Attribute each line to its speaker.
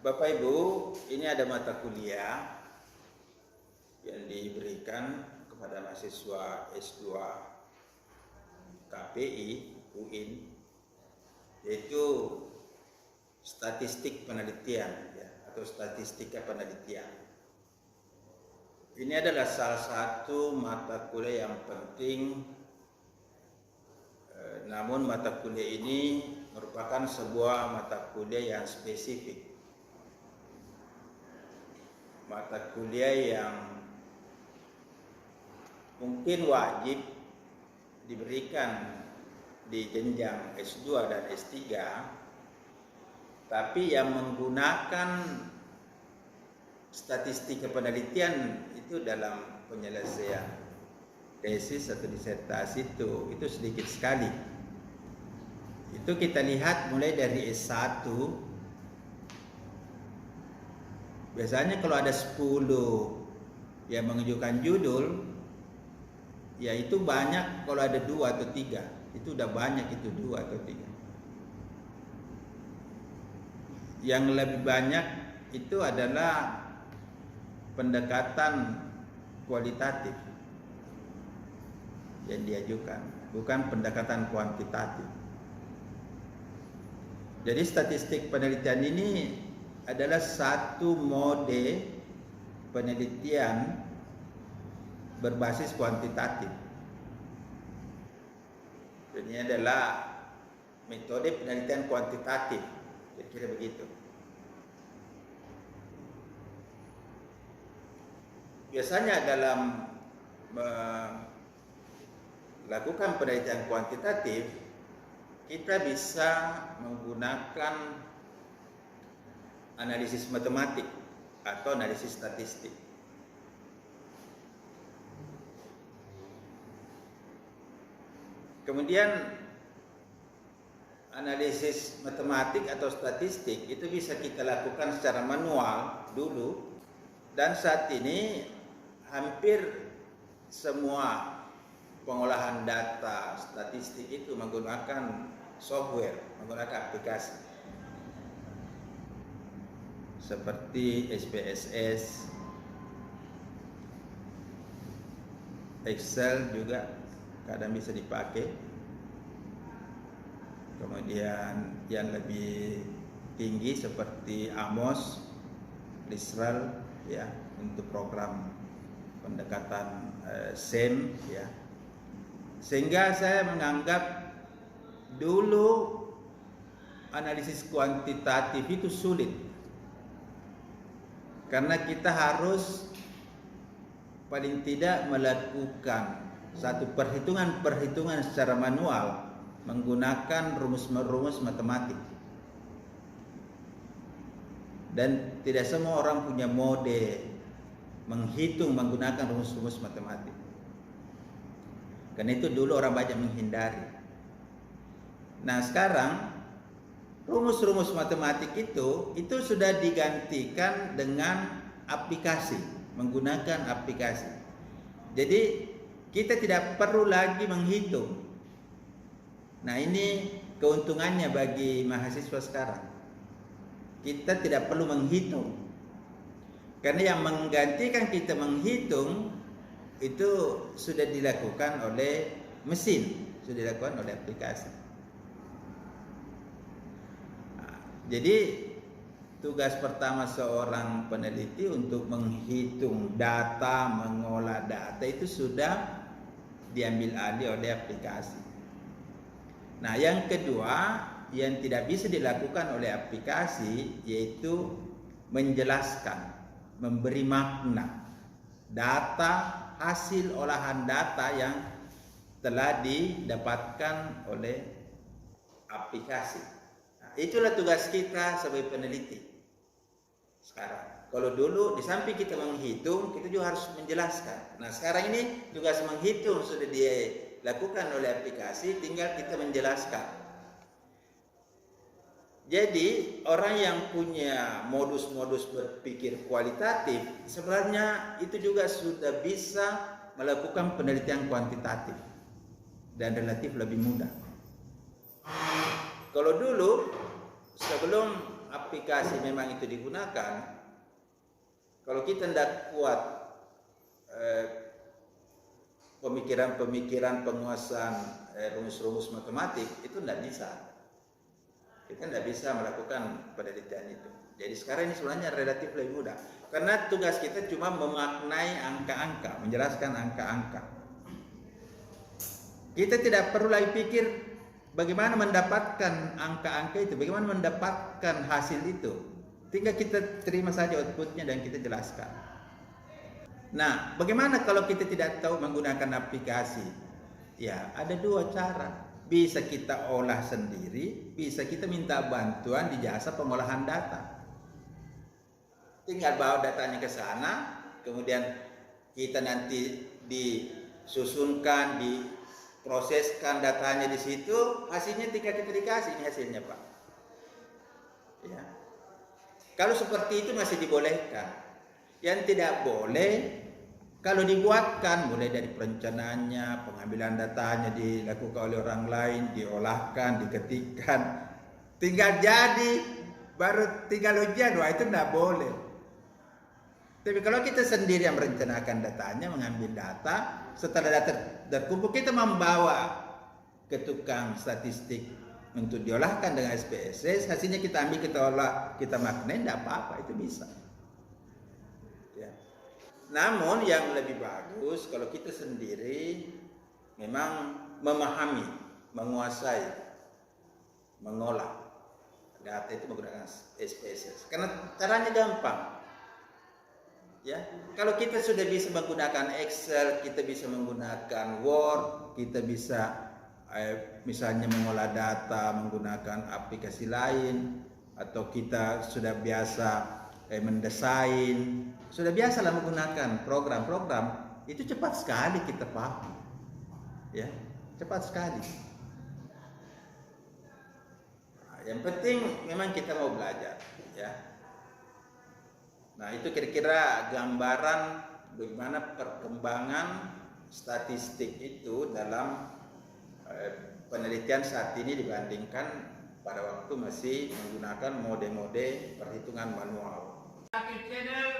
Speaker 1: Bapak Ibu, ini ada mata kuliah yang diberikan kepada mahasiswa S2 KPI UIN, yaitu statistik penelitian atau statistika penelitian. Ini adalah salah satu mata kuliah yang penting, namun mata kuliah ini merupakan sebuah mata kuliah yang spesifik. Mata kuliah yang mungkin wajib diberikan di jenjang S2 dan S3, tapi yang menggunakan statistika penelitian itu dalam penyelesaian tesis atau disertasi itu sedikit sekali. Itu kita lihat mulai dari S1. Biasanya kalau ada 10 yang menunjukkan judul, ya itu banyak. Kalau ada 2 atau 3, itu udah banyak, itu 2 atau 3. Yang lebih banyak itu adalah pendekatan kualitatif yang diajukan, bukan pendekatan kuantitatif. Jadi statistik penelitian ini adalah satu mode penelitian berbasis kuantitatif. Ini adalah metode penelitian kuantitatif, kira-kira begitu. Biasanya dalam melakukan penelitian kuantitatif, kita bisa menggunakan analisis matematik atau analisis statistik. Kemudian analisis matematik atau statistik itu bisa kita lakukan secara manual dulu, dan saat ini hampir semua pengolahan data statistik itu menggunakan software, menggunakan aplikasi seperti SPSS, Excel juga kadang bisa dipakai. Kemudian yang lebih tinggi seperti Amos, Lisrel ya, untuk program pendekatan SEM ya. Sehingga saya menganggap dulu analisis kuantitatif itu sulit, karena kita harus paling tidak melakukan satu perhitungan secara manual menggunakan rumus-rumus matematik. Dan tidak semua orang punya mode menghitung menggunakan rumus-rumus matematik. Karena itu dulu orang banyak menghindari. Nah sekarang rumus-rumus matematik itu sudah digantikan dengan aplikasi, menggunakan aplikasi. Jadi kita tidak perlu lagi menghitung. Nah ini keuntungannya bagi mahasiswa sekarang. Kita tidak perlu menghitung. Karena yang menggantikan kita menghitung itu sudah dilakukan oleh mesin, sudah dilakukan oleh aplikasi. Nah, jadi tugas pertama seorang peneliti untuk menghitung data, mengolah data itu sudah diambil alih oleh aplikasi. Nah, yang kedua yang tidak bisa dilakukan oleh aplikasi yaitu menjelaskan, memberi makna data, hasil olahan data yang telah didapatkan oleh aplikasi. Nah, itulah tugas kita sebagai peneliti sekarang. Kalau dulu di samping kita menghitung, kita juga harus menjelaskan. Nah sekarang ini tugas menghitung sudah dilakukan oleh aplikasi, tinggal kita menjelaskan. Jadi orang yang punya modus-modus berpikir kualitatif sebenarnya itu juga sudah bisa melakukan penelitian kuantitatif dan relatif lebih mudah. Kalau dulu sebelum aplikasi memang itu digunakan, kalau kita tidak kuat pemikiran-pemikiran penguasaan rumus-rumus matematik, itu tidak bisa. Kita tidak bisa melakukan penelitian itu. Jadi sekarang ini sebenarnya relatif lebih mudah. Karena tugas kita cuma memaknai angka-angka, menjelaskan angka-angka. Kita tidak perlu lagi pikir bagaimana mendapatkan angka-angka itu, bagaimana mendapatkan hasil itu. Tinggal kita terima saja outputnya dan kita jelaskan. Nah, bagaimana kalau kita tidak tahu menggunakan aplikasi? Ya, ada dua cara. Bisa kita olah sendiri, bisa kita minta bantuan di jasa pengolahan data. Tinggal bawa datanya ke sana, kemudian kita nanti disusunkan, diproseskan datanya di situ, hasilnya tinggal kita dikasih, ini hasilnya Pak. Ya. Kalau seperti itu masih dibolehkan. Yang tidak boleh, kalau dibuatkan, mulai dari perencanaannya, pengambilan datanya dilakukan oleh orang lain, diolahkan, diketikkan, tinggal jadi, baru tinggal ujian, wah itu tidak boleh. Tapi kalau kita sendiri yang merencanakan datanya, mengambil data, setelah data terkumpul, kita membawa ke tukang statistik untuk diolahkan dengan SPSS, hasilnya kita ambil, kita olah, kita maknai, tidak apa-apa, itu bisa. Ya. Namun yang lebih bagus kalau kita sendiri memang memahami, menguasai, mengolah data itu menggunakan SPSS. Karena caranya gampang. Ya, kalau kita sudah bisa menggunakan Excel, kita bisa menggunakan Word, kita bisa misalnya mengolah data menggunakan aplikasi lain, atau kita sudah biasa mendesain, sudah biasalah menggunakan program-program, itu cepat sekali kita paham. Ya, cepat sekali. Nah, yang penting memang kita mau belajar, ya. Nah, itu kira-kira gambaran bagaimana perkembangan statistik itu dalam penelitian saat ini dibandingkan pada waktu masih menggunakan mode-mode perhitungan manual. Channel